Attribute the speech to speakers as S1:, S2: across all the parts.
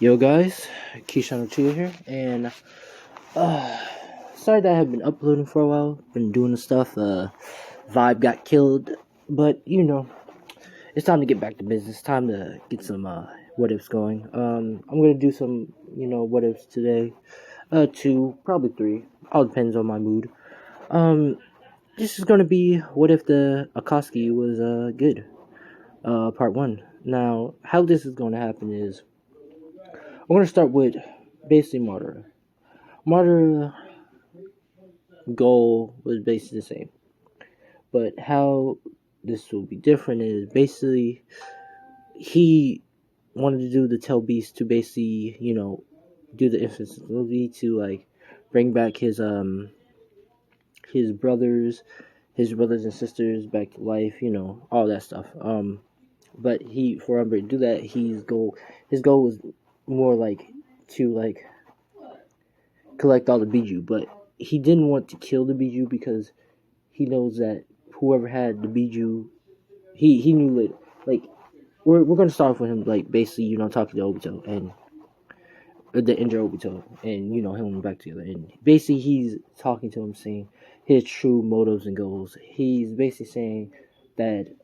S1: Yo guys, Keyshawn Chia here, and uh, sorry that I have been uploading for a while, been doing the stuff, Vibe got killed, but it's time to get back to business, time to get some, what ifs going. I'm gonna do some, what ifs today, two, probably three, all depends on my mood. Um, this is gonna be, what if the akatsuki was, good, part one. Now, how this is gonna happen is, I'm gonna start with basically Martyr. Martyr goal was basically the same, but how this will be different is basically he wanted to do the Tell Beast to basically do the infidelity to like bring back his brothers and sisters back to life, all that stuff. But he for him to do that, his goal was more like to like collect all the Biju, but he didn't want to kill the Biju because he knows that whoever had the Biju, he knew it. Like we're gonna start off with him, like basically talking to Obito and the injured Obito, and him back together, and basically he's talking to him, saying his true motives and goals. He's basically saying that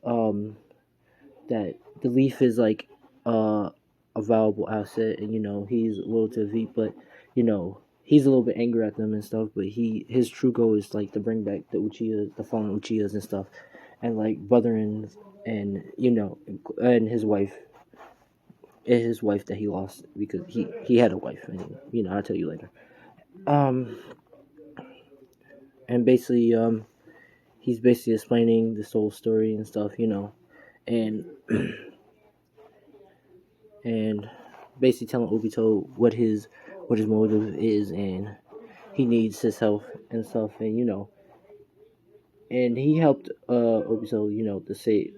S1: that the Leaf is like a valuable asset, and he's loyal to Veep, but he's a little bit angry at them and stuff. But his true goal is like to bring back the Uchiha, the fallen Uchihas and stuff, and like Brotherins, and and his wife that he lost because he had a wife, and I'll tell you later. Um, and basically he's basically explaining this whole story and stuff, and and basically telling Obito what his motive is, and he needs his help and stuff, and and he helped Obito,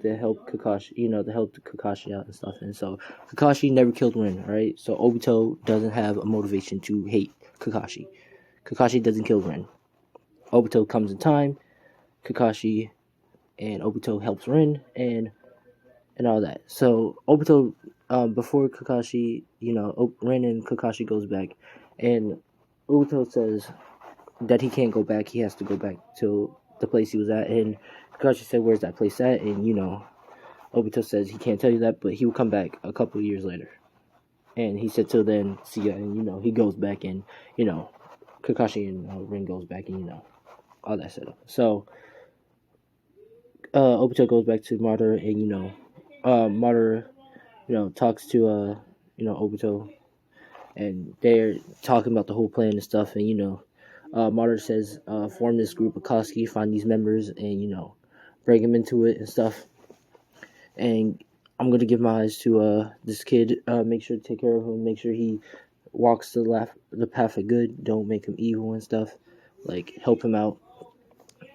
S1: to help Kakashi, to help Kakashi out and stuff, and so Kakashi never killed Rin, right? So Obito doesn't have a motivation to hate Kakashi. Kakashi doesn't kill Rin. Obito comes in time. Kakashi and Obito helps Rin and all that. So Obito, before Kakashi, Rin and Kakashi goes back, and Obito says that he can't go back. He has to go back to the place he was at, and Kakashi said, "Where's that place at?" And Obito says he can't tell you that, but he will come back a couple of years later. And he said, "Till then, see ya." And he goes back, and Kakashi and Rin goes back, and all that setup. So Obito goes back to Martyr, and Martyr, talks to Obito, and they're talking about the whole plan and stuff, and Martyr says, form this group of Koski, find these members, and bring them into it and stuff. And I'm gonna give my eyes to this kid. Make sure to take care of him. Make sure he walks the path of good. Don't make him evil and stuff. Like help him out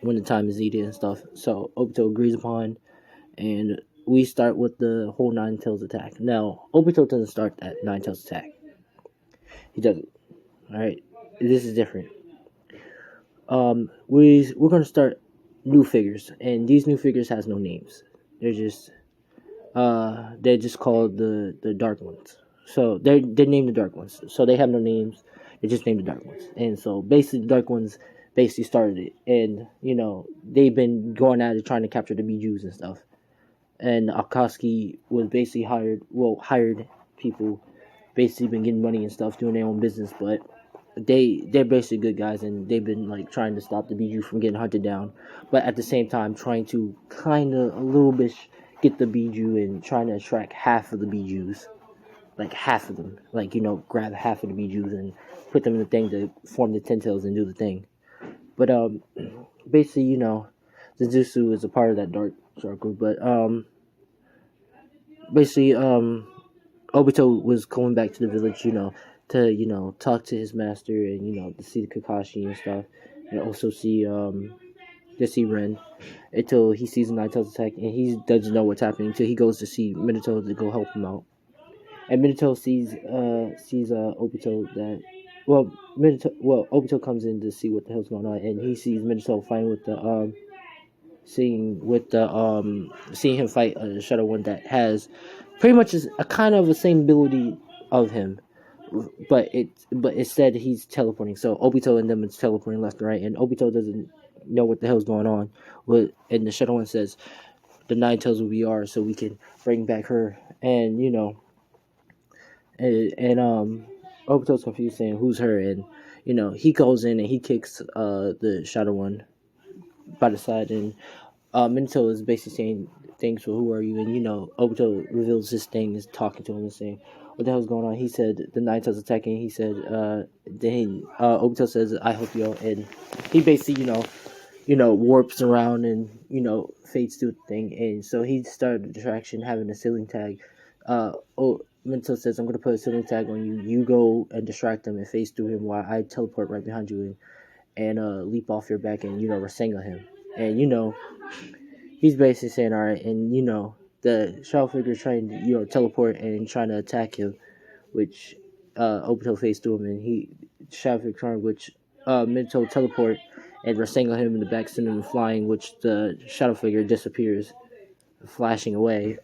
S1: when the time is needed and stuff. So Obito agrees upon, and we start with the whole Nine Tails attack. Now Obito doesn't start that Nine Tails attack. He doesn't. All right, this is different. We're gonna start new figures, and these new figures has no names. They're just called the Dark Ones. So they're named the Dark Ones. So they have no names. They just named the Dark Ones. And so basically the Dark Ones basically started it, and they've been going at it trying to capture the Bijus and stuff. And Akatsuki was basically hired people, basically been getting money and stuff, doing their own business, but they're basically good guys, and they've been like trying to stop the Biju from getting hunted down, but at the same time trying to kind of a little bit get the Biju and trying to attract half of the Bijus, like half of them, like grab half of the Bijus and put them in the thing to form the Ten Tails and do the thing. But basically Zenjutsu is a part of that dark group, but basically Obito was going back to the village, to talk to his master, and to see the Kakashi and stuff, and also see Ren, until he sees the Nine Tails attack, and he doesn't know what's happening until he goes to see Minato to go help him out. And Minato sees Obito that Obito comes in to see what the hell's going on, and he sees Minato fighting with the seeing him fight a Shadow One that has pretty much a kind of the same ability of him, but instead he's teleporting. So Obito and them is teleporting left and right, and Obito doesn't know what the hell's going on. And the Shadow One says the Nine Tails will be ours, so we can bring back her. And and Obito's confused, saying who's her, and he goes in and he kicks the Shadow One by the side, and Minato is basically saying things for who are you, and Obito reveals his thing, is talking to him and saying what the hell's going on. He said the Nine Tails attacking. He said then Obito says I help you out, and he basically warps around and fades through the thing, and so he started the distraction having a ceiling tag. Minato says I'm gonna put a ceiling tag on you. You go and distract him and face through him while I teleport right behind you and leap off your back and Rasengan him. And he's basically saying all right, and the shadow figure trying to teleport and trying to attack him, which Obito faced through him, and he shadow figure trying, which Minato teleport and Rasengan him in the back, sending him flying, which the shadow figure disappears, flashing away.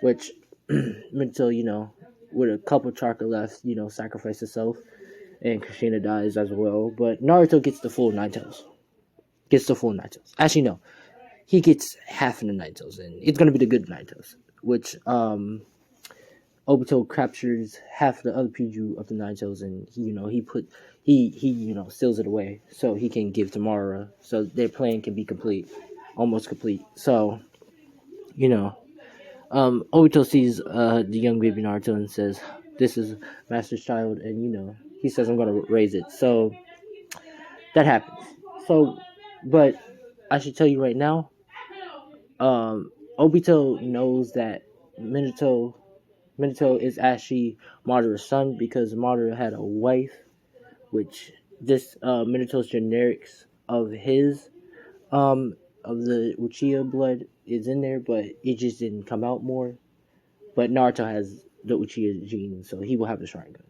S1: Which Minato, with a couple chakra left, sacrifice himself, and Kushina dies as well. But Naruto gets the full Nine Tails. Actually, no. He gets half of the Nine Tails, and it's gonna be the good Nine Tails, which Obito captures half of the other Piju of the Nine Tails, and he seals it away so he can give to Madara, so their plan can be almost complete. So, Obito sees the young baby Naruto and says, "This is Master's child," and he says, "I'm gonna raise it." So that happens. So, but I should tell you right now, Obito knows that Minato is actually Madara's son, because Madara had a wife, which this Minato's generics of his of the Uchiha blood is in there, but it just didn't come out more. But Naruto has the Uchiha gene, so he will have the Sharingan,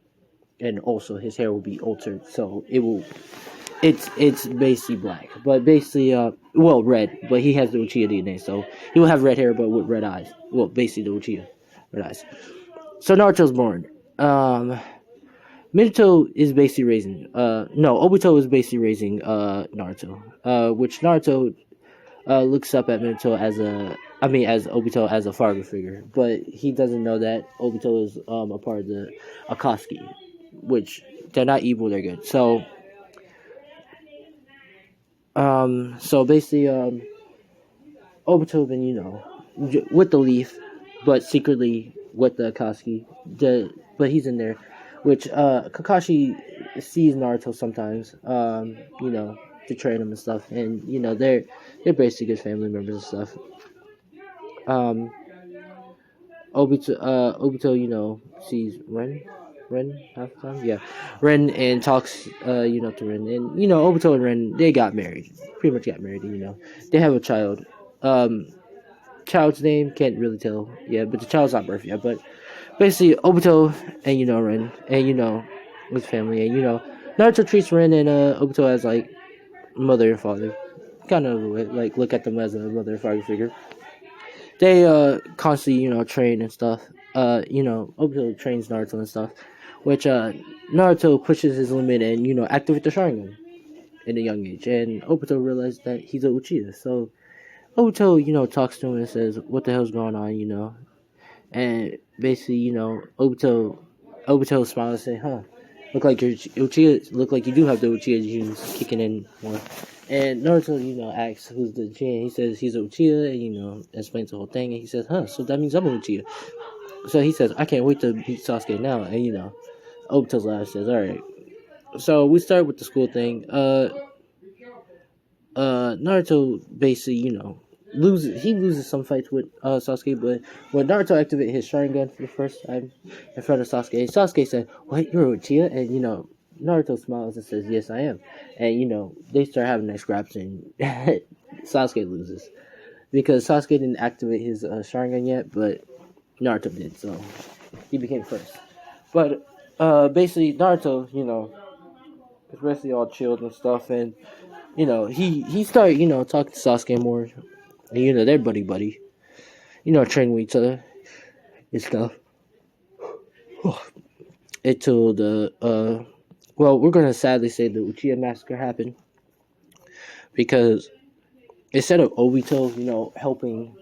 S1: and also his hair will be altered, so it's basically black, but basically red, but he has the Uchiha DNA, so he will have red hair, but with red eyes. Well, basically the Uchiha red eyes. So Naruto's born. Minato is basically raising. Obito is basically raising Naruto. Which Naruto looks up at Minato as Obito as a father figure, but he doesn't know that Obito is a part of the Akatsuki, which they're not evil, they're good. So basically, Obito been with the leaf, but secretly with the Akatsuki. But he's in there, which Kakashi sees Naruto sometimes. To train him and stuff, and they're basically good family members and stuff. Obito, sees Ren half the time, yeah, Ren, and talks, to Ren, and Obito and Ren, they pretty much got married, they have a child. Child's name can't really tell, yeah, but the child's not birth yet, but basically Obito and Ren, and with family, and Naruto treats Ren and Obito as like mother and father, kind of like look at them as a mother and father figure. They constantly train and stuff. Obito trains Naruto and stuff, which Naruto pushes his limit and activate the Sharingan in a young age, and Obito realized that he's a Uchiha. So Obito talks to him and says, "What the hell's going on?" And basically Obito smiles and says, "Huh, look like your Uchiha. Look like you do have the Uchiha genes kicking in more." And Naruto, asks who's the Uchiha. He says he's a Uchiha, and explains the whole thing. And he says, "Huh, so that means I'm a Uchiha." So he says, "I can't wait to beat Sasuke now." And Obito's laugh says, "All right." So we start with the school thing. Naruto basically, loses some fights with Sasuke, but when Naruto activated his Sharingan for the first time in front of Sasuke said, "What, you're a Uchiha?" And Naruto smiles and says, "Yes, I am." And they start having nice scraps, and Sasuke loses because Sasuke didn't activate his Sharingan yet, but Naruto did, so he became first. But basically Naruto, is basically all chilled and stuff, and he started talking to Sasuke more, and they're buddy, training with each other and stuff. until the well, we're gonna sadly say the Uchiha massacre happened because instead of Obito, helping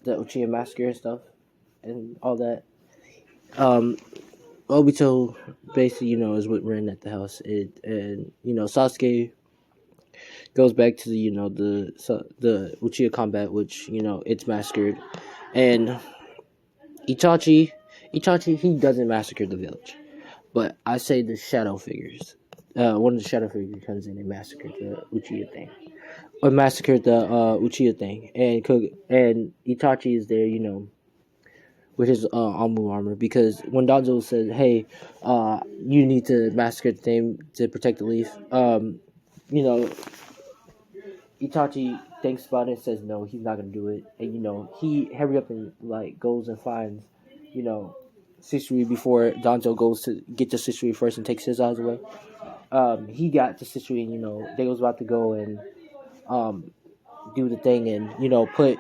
S1: the Uchiha massacre and stuff and all that, um, Obito basically, is what ran at the house. And Sasuke goes back to the the Uchiha combat, which it's massacred, and Itachi, he doesn't massacre the village, but I say the shadow figures. One of the shadow figures comes in and massacred the Uchiha thing, or massacred the Uchiha thing, and Itachi is there, with his Amu armor, because when Danzo said, "Hey, you need to massacre the thing to protect the leaf," you know, Itachi thinks about it and says, "No, he's not gonna do it," and he hurry up and like goes and finds, you know, Shisui before Danzo goes to get to Shisui first and takes his eyes away. He got to Shisui, and they was about to go and um do the thing and put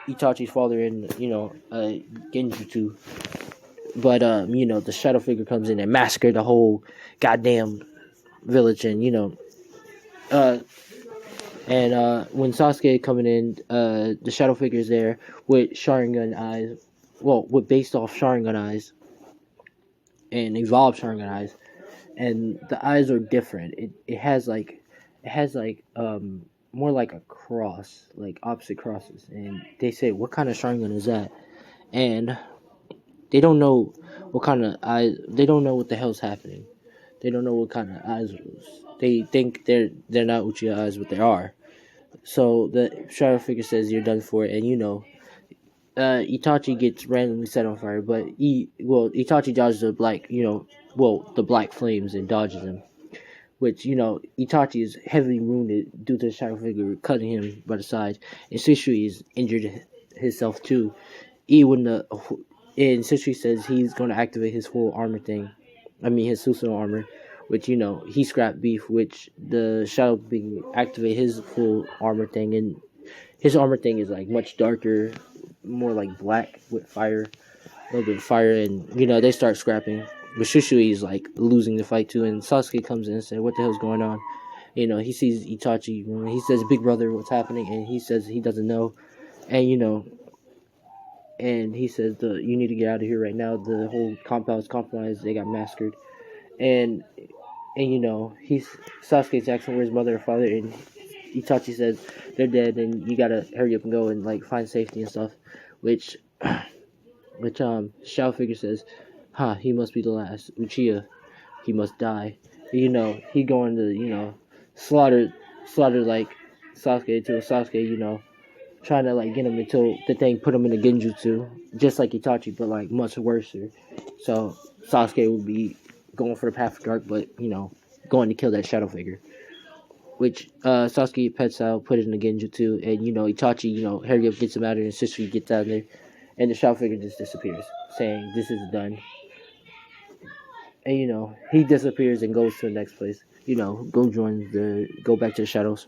S1: Itachi's father in genjutsu, but the shadow figure comes in and massacre the whole goddamn village, and uh when Sasuke coming in, the shadow figure is there with Sharingan eyes, well, with based off Sharingan eyes and evolved Sharingan eyes, and the eyes are different. It has like more like a cross, like opposite crosses, and they say, "What kind of Sharingan is that?" And they don't know what kind of eyes. They don't know what the hell's happening. They don't know what kind of eyes it is. They think they're not Uchiha eyes, but they are. So the shadow figure says you're done for, and Itachi gets randomly set on fire, but Itachi dodges the the black flames and dodges them. Which Itachi is heavily wounded due to the shadow figure cutting him by the side, and Shisui is injured himself too. Even and Shisui says he's going to activate his full armor thing. I mean his Susanoo armor, which he scrapped beef, which the shadow being activate his full armor thing, and his armor thing is like much darker, more like black with fire, a little bit of fire, and they start scrapping. But Shisui is like losing the fight too, and Sasuke comes in and says, "What the hell's going on?" He sees Itachi. He says, "Big brother, what's happening?" And he says he doesn't know, and and he says, "You need to get out of here right now. The whole compound is compromised. They got massacred." And he's Sasuke's asking where's mother and father, and Itachi says they're dead, and you gotta hurry up and go and like find safety and stuff, which Shadow figure says, he must be the last Uchiha. He must die. He going to slaughter like Sasuke to Sasuke. Trying to like get him until the thing put him in a genjutsu, just like Itachi, but like much worse. So Sasuke would be going for the path of dark, but going to kill that shadow figure. Which Sasuke pets out, put it in the genjutsu, and Itachi, hurry up, gets him out of there, and Shisui gets out of there, and the shadow figure just disappears, saying this is done. And he disappears and goes to the next place. Go back to the shadows.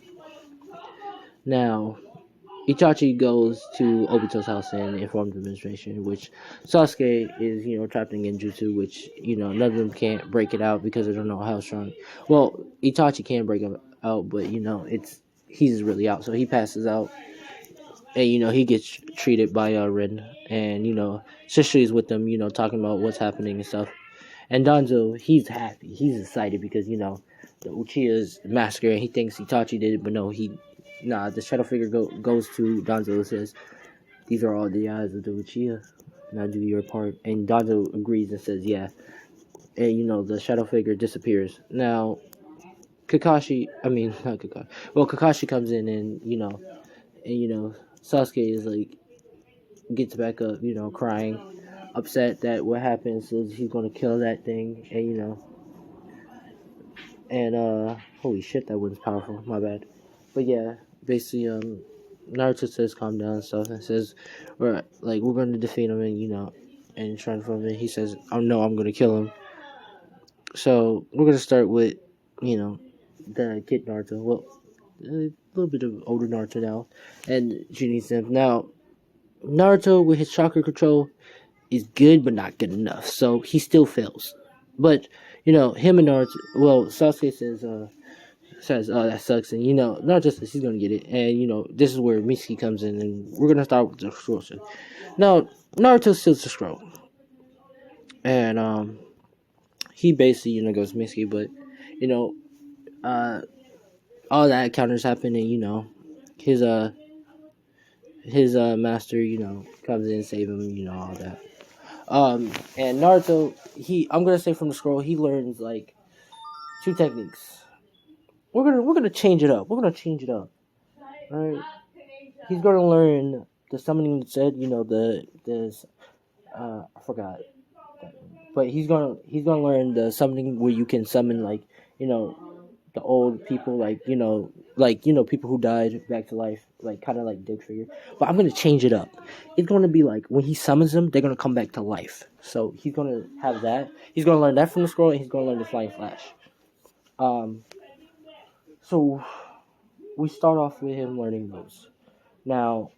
S1: Now Itachi goes to Obito's house and informs the administration, which Sasuke is, trapped in Genjutsu, which, none of them can't break it out because they don't know how strong. Well, Itachi can break him out, but, he's really out. So he passes out, and, he gets treated by Rin, and, Shisui is with them, talking about what's happening and stuff. And Danzo, he's happy. He's excited because, the Uchiha's massacre, and he thinks Itachi did it, but no, the shadow figure goes to Danzo and says, "These are all the eyes of the Uchiha. Now do your part." And Danzo agrees and says, "Yeah." And the shadow figure disappears. Now Kakashi, I mean not Kakashi. Well, Kakashi comes in, and Sasuke is like gets back up, crying, upset that what happened. Says he's gonna kill that thing, and holy shit, that one's powerful. My bad. But yeah, basically, Naruto says calm down and stuff, and says we're gonna defeat him, and trying to from him. He says, "Oh no, I'm gonna kill him." So we're gonna start with the kid Naruto. Well, a little bit of older Naruto now, and Junin's Zen. Now Naruto with his chakra control is good, but not good enough. So he still fails. But him and Naruto. Well, Sasuke says, "Oh, that sucks," and Naruto says he's gonna get it, and this is where Mitsuki comes in, and we're gonna start with the scroll. Now, Naruto steals the scroll, and he basically goes Mitsuki, but you know uh all that encounters happen, and his master comes in and save him, all that. And Naruto, I'm gonna say from the scroll, he learns like two techniques. We're gonna change it up. We're gonna change it up. All right. He's gonna learn the summoning said. I forgot, but he's gonna learn the summoning where you can summon like the old people, like people who died back to life, like kind of like Dick figure. But I'm gonna change it up. It's gonna be like when he summons them, they're gonna come back to life. So he's gonna have that. He's gonna learn that from the scroll, and he's gonna learn the flying flash. So we start off with him learning those. Now,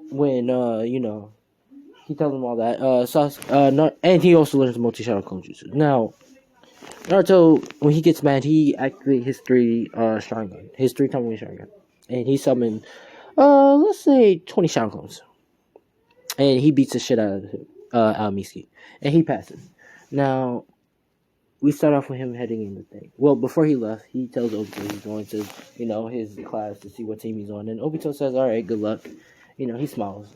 S1: when he tells him all that, and he also learns the multi-shadow clone jutsu. Now, Naruto, when he gets mad, he activates his three Sharingan, his three Tomoe Sharingan, and he summoned, let's say 20 Shadow clones, and he beats the shit out of him, out of Mitsuki, and he passes. Now, we start off with him heading in the thing. Well, before he left, he tells Obito he's going to, his class to see what team he's on, and Obito says, "All right, good luck." He smiles.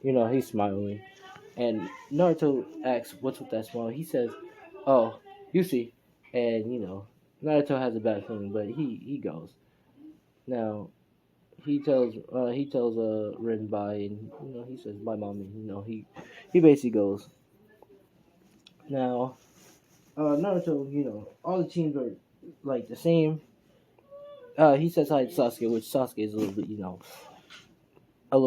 S1: He's smiling, and Naruto asks, "What's with that smile?" He says, "Oh, you see," and Naruto has a bad feeling, but he goes. Now he tells Rin bye, and he says bye, mommy. He basically goes. Now Naruto, all the teams are like the same. He says hi to Sasuke, which Sasuke is a little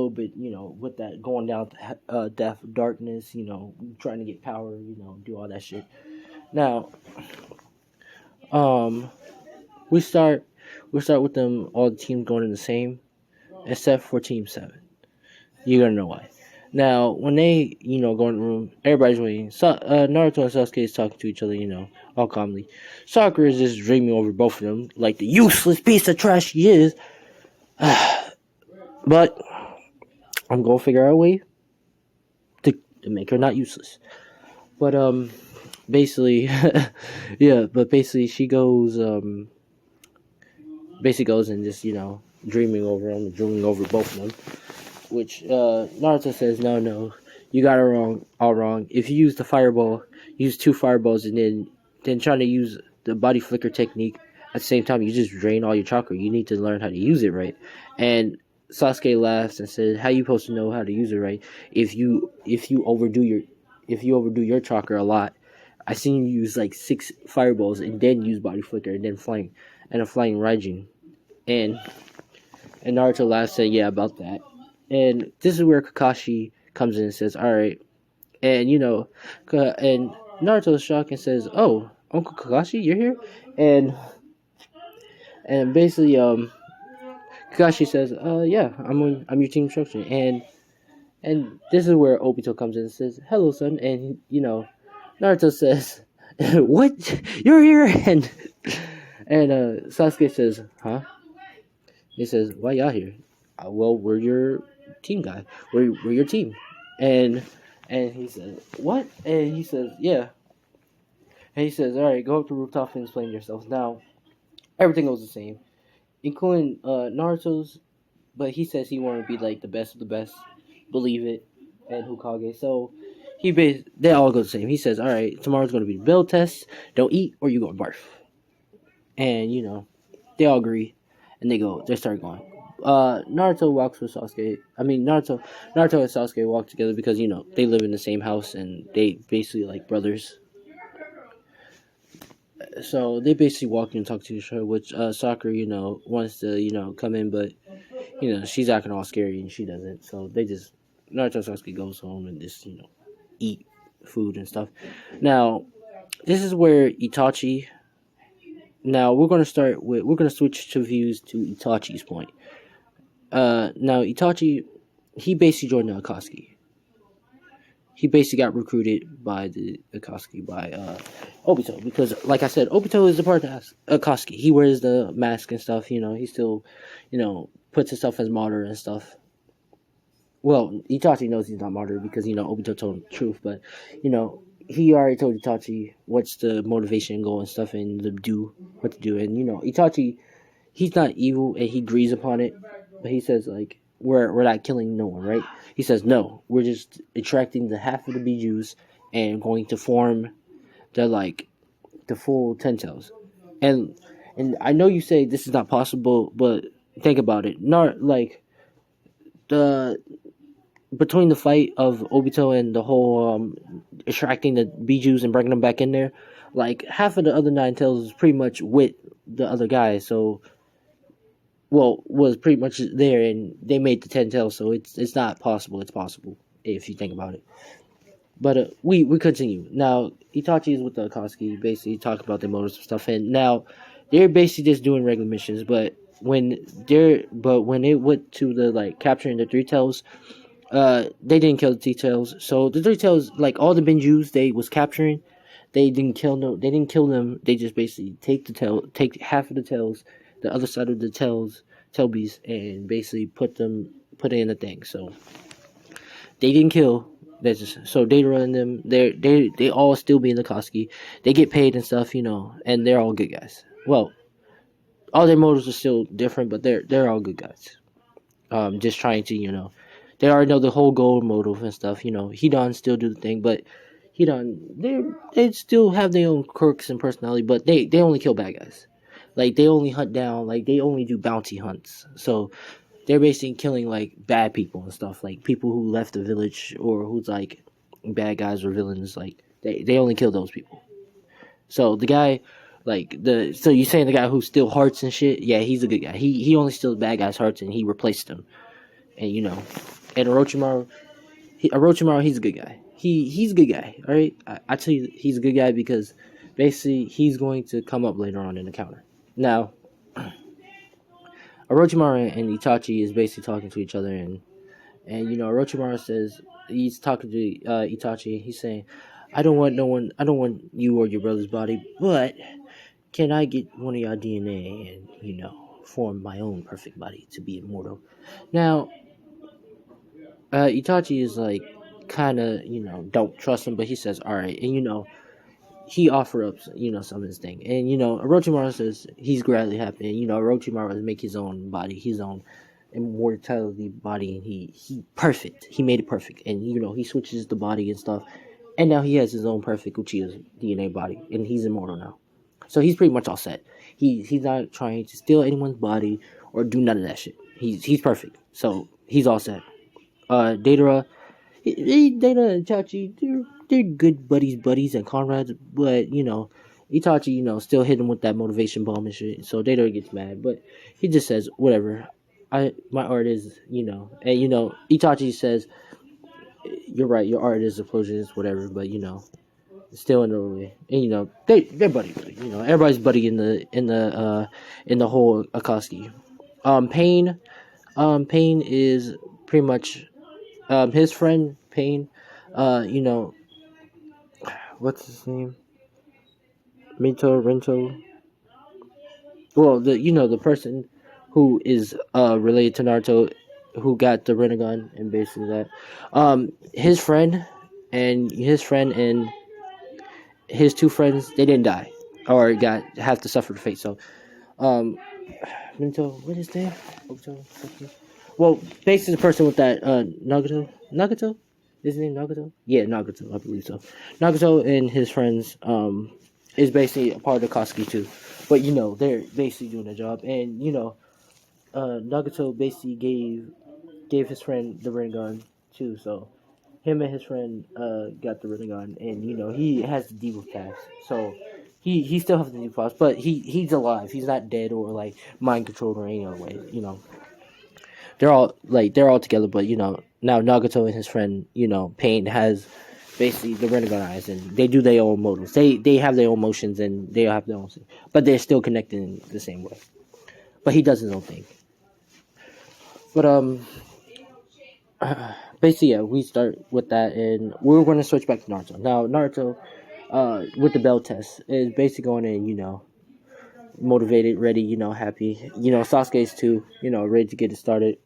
S1: bit, with that going down to death, darkness, trying to get power, do all that shit. Now, we start with them, all the teams going in the same, except for Team 7. You're gonna know why. Now, when they, go in the room, everybody's waiting. Naruto and Sasuke is talking to each other, all calmly. Sakura is just dreaming over both of them, like the useless piece of trash she is. But I'm gonna figure out a way to make her not useless. But basically, yeah. But basically, she goes and just dreaming over them, dreaming over both of them. Which Naruto says, no, you got it all wrong. If you use the fireball, use 2 fireballs, and then trying to use the body flicker technique at the same time, you just drain all your chakra. You need to learn how to use it right. And Sasuke laughs and says, "How you supposed to know how to use it right if you overdo your chakra a lot? I seen you use like 6 fireballs and then use body flicker and then a flying Raijin." And Naruto laughs and said, "Yeah, about that." And this is where Kakashi comes in and says, "All right," and and Naruto is shocked and says, "Oh, Uncle Kakashi, you're here?" And basically, Kakashi says, "Yeah, I'm your team instructor." And this is where Obito comes in and says, "Hello, son," and Naruto says, "What? You're here?" And Sasuke says, "Huh?" He says, "Why y'all here?" "Well, we're your team guy. We're your team." And he says, "What?" And he says, "Yeah." And he says, "All right, go up to the rooftop and explain yourselves." Now, everything goes the same, including Naruto's, but he says he wanted to be like the best of the best, believe it, and Hokage. So they all go the same. He says, "All right, tomorrow's going to be the build test. Don't eat or you go barf." And they all agree, and they start going. Naruto walks with Sasuke. I mean, Naruto and Sasuke walk together because they live in the same house and they basically like brothers. So they basically walk and talk to each other. Which Sakura, wants to come in, but she's acting all scary and she doesn't. So they just Naruto and Sasuke goes home and just eat food and stuff. Now this is where Itachi. Now we're gonna switch to views to Itachi's point. Now Itachi, he basically joined the Akatsuki. he basically got recruited by the Akatsuki by Obito, because like I said, Obito is a part of Akatsuki. He wears the mask and stuff. He still, puts himself as martyr and stuff. Well, Itachi knows he's not martyr because Obito told him the truth, but he already told Itachi what's the motivation, goal, and stuff, and what to do. And Itachi, he's not evil, and he agrees upon it, but he says like we're not killing no one, right? He says no, we're just extracting the half of the Bijus and going to form the full Ten Tails. And I know you say this is not possible, but think about it. Not like the between the fight of Obito and the whole extracting the Bijus and bringing them back in there, like half of the other nine tails is pretty much with the other guy. So, well, was pretty much there, and they made the 10 tails. So it's not possible. It's possible if you think about it. But we continue now. Itachi is with the Akatsuki, basically talking about their motives and stuff, and now they're basically just doing regular missions. But when it went to the capturing the three tails, they didn't kill the three tails. So the three tails, like all the Benjus they was capturing, they didn't kill no. They didn't kill them. They just basically take half of the tails, the other side of the tail beast, and basically put it in the thing. So they didn't kill. So Datara and them, they all still be in the Akatsuki. They get paid and stuff, and they're all good guys. Well, all their motives are still different, but they're all good guys. Just trying to, they already know the whole goal motive and stuff. Hidan still do the thing, but Hidan, they still have their own quirks and personality, but they only kill bad guys. Like they only hunt down, like they only do bounty hunts. So they're basically killing like bad people and stuff, like people who left the village or who's like bad guys or villains. Like they only kill those people. So the guy, so you're saying the guy who steals hearts and shit? Yeah, he's a good guy. He only steals bad guys' hearts and he replaced them. And and Orochimaru, he's a good guy. He's a good guy. All right, I tell you, he's a good guy because basically he's going to come up later on in the counter. Now, Orochimaru and Itachi is basically talking to each other, and Orochimaru says he's talking to Itachi. He's saying, I don't want you or your brother's body, but can I get one of your DNA and form my own perfect body to be immortal? Now, Itachi is like kind of don't trust him, but he says all right, and he offer up some of his thing, and Orochimaru says he's gladly happy, and Orochimaru will make his own body, his own immortality body, and he perfect. He made it perfect, and he switches the body and stuff, and now he has his own perfect Uchiha's DNA body, and he's immortal now. So he's pretty much all set. He's not trying to steal anyone's body or do none of that shit. He's perfect. So he's all set. Datara and Itachi, they're good buddies and comrades, but Itachi, still hit him with that motivation bomb and shit. So Datara gets mad, but he just says, whatever. My art is, and Itachi says, you're right, your art is explosions, whatever, but still in the way. And they're buddy. Everybody's buddy in the whole Akatsuki. Pain is pretty much his friend Pain. What's his name? Rento. Well, the person who is related to Naruto, who got the Rinnegan and basically that. His friend and his two friends, they didn't die or have to suffer the fate. So, Rento, what is his name? Well, basically the person with that Nagato. Is his name Nagato? Yeah, Nagato, I believe so. Nagato and his friends is basically a part of the Akatsuki too. But they're basically doing their job, and Nagato basically gave his friend the Rinnegan too. So him and his friend got the Rinnegan, and he has the Diva Pass. So he still has the Diva Pass, but he's alive. He's not dead or like mind controlled or any other way. They're all together, but now Nagato and his friend, Pain has basically the Rinnegan eyes, and they do their own motives. They have their own motions and they have their own thing, but they're still connected in the same way. But he does his own thing. But basically, yeah, we start with that, and we're going to switch back to Naruto. Now, Naruto, with the bell test, is basically going in, motivated, ready, happy. Sasuke's too, ready to get it started.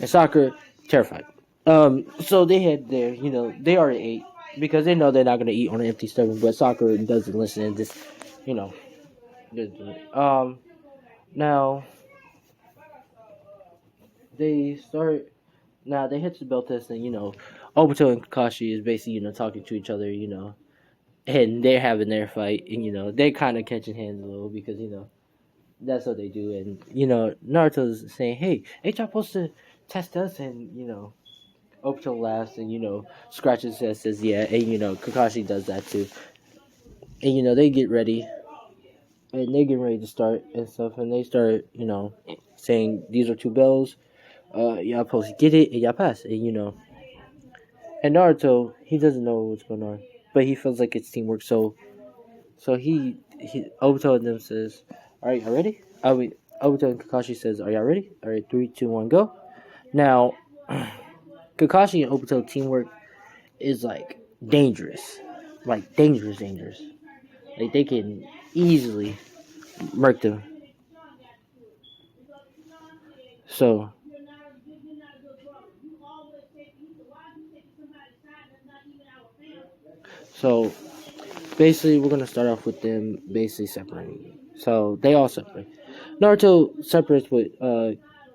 S1: And Sakura, terrified. So they head there, they already ate because they know they're not going to eat on an empty stomach, but Sakura doesn't listen and just, you know, doesn't do it. Now, they start, now they hit the bell test, and, Obito and Kakashi is basically, talking to each other, and they're having their fight, and, they're kind of catching hands a little because, that's what they do. And Naruto's saying, "Hey, ain't y'all supposed to test us?" And Obito laughs and scratches his head, says, "Yeah." And Kakashi does that too. And they get ready, and they get ready to start and stuff. And they start saying, "These are two bells. Y'all supposed to get it, and y'all pass." And and Naruto, he doesn't know what's going on, but he feels like it's teamwork. So he Obito and them says, "All right, y'all ready?" Obito and Kakashi says, "Are y'all ready?" All right, 3, 2, 1, go. Now, Kakashi and Obito teamwork is like dangerous, dangerous. Like they can easily murk them. So, so basically, we're gonna start off with them basically separating. So they all separate. Naruto separates with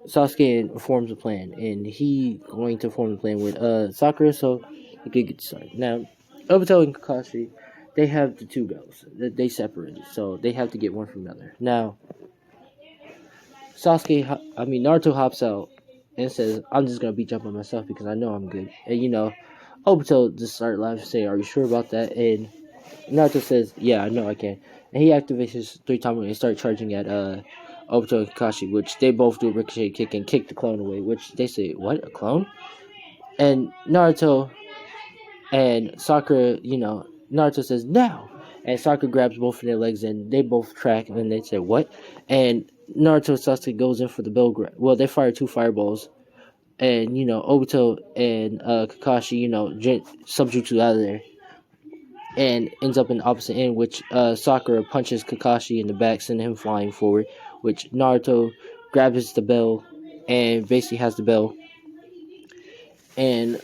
S1: Sasuke and forms a plan, and he going to form a plan with Sakura, so he could get started. Now, Obito and Kakashi, they have the two bells that they separated, so they have to get one from the other. Now, Naruto hops out and says, "I'm just gonna beat you up on myself because I know I'm good." And Obito just started laughing, saying, "Are you sure about that?" And Naruto says, "Yeah, I know I can." And he activates his 3-time and start charging at Obito and Kakashi, which they both do ricochet kick and kick the clone away, which they say, "What, a clone?" And Naruto and Sakura, Naruto says, "Now!" And Sakura grabs both of their legs and they both track and they say, "What?" And Naruto and Sasuke goes in for the bell grab. Well, they fire 2 fireballs. And, Obito and Kakashi, subjutsu out of there. And ends up in the opposite end, which Sakura punches Kakashi in the back, sending him flying forward, which Naruto grabs the bell and basically has the bell. And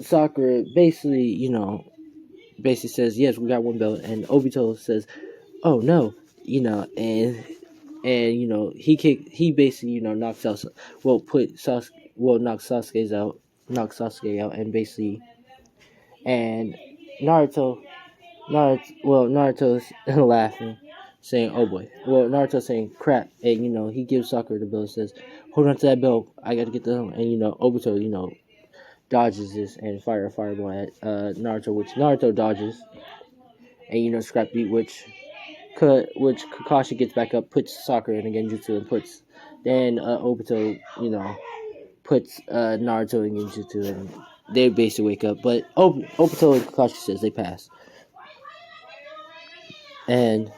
S1: Sakura basically says, "Yes, we got one bell." And Obito says, "Oh no," and he basically knocks out, knocks Sasuke out, and basically, and Naruto's laughing, saying, "Oh boy." Well, Naruto's saying, "Crap," and he gives Sakura the bell and says, "Hold on to that bell, I gotta get the," and Obito dodges this and fire a fireball at Naruto, which Naruto dodges, and scrap beat, which Kakashi gets back up, puts Sakura in a genjutsu, and then Obito puts Naruto in genjutsu, and they basically wake up. But Obito and Kakashi says they pass, and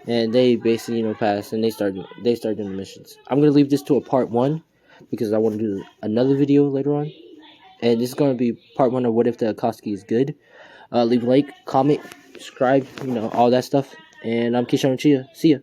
S1: they basically pass, and they start doing the missions. I'm gonna leave this to a part 1 because I want to do another video later on, and this is gonna be part 1 of what if the Akatsuki is good. Leave a like, comment, subscribe, all that stuff. And I'm Kishan Chia. See ya.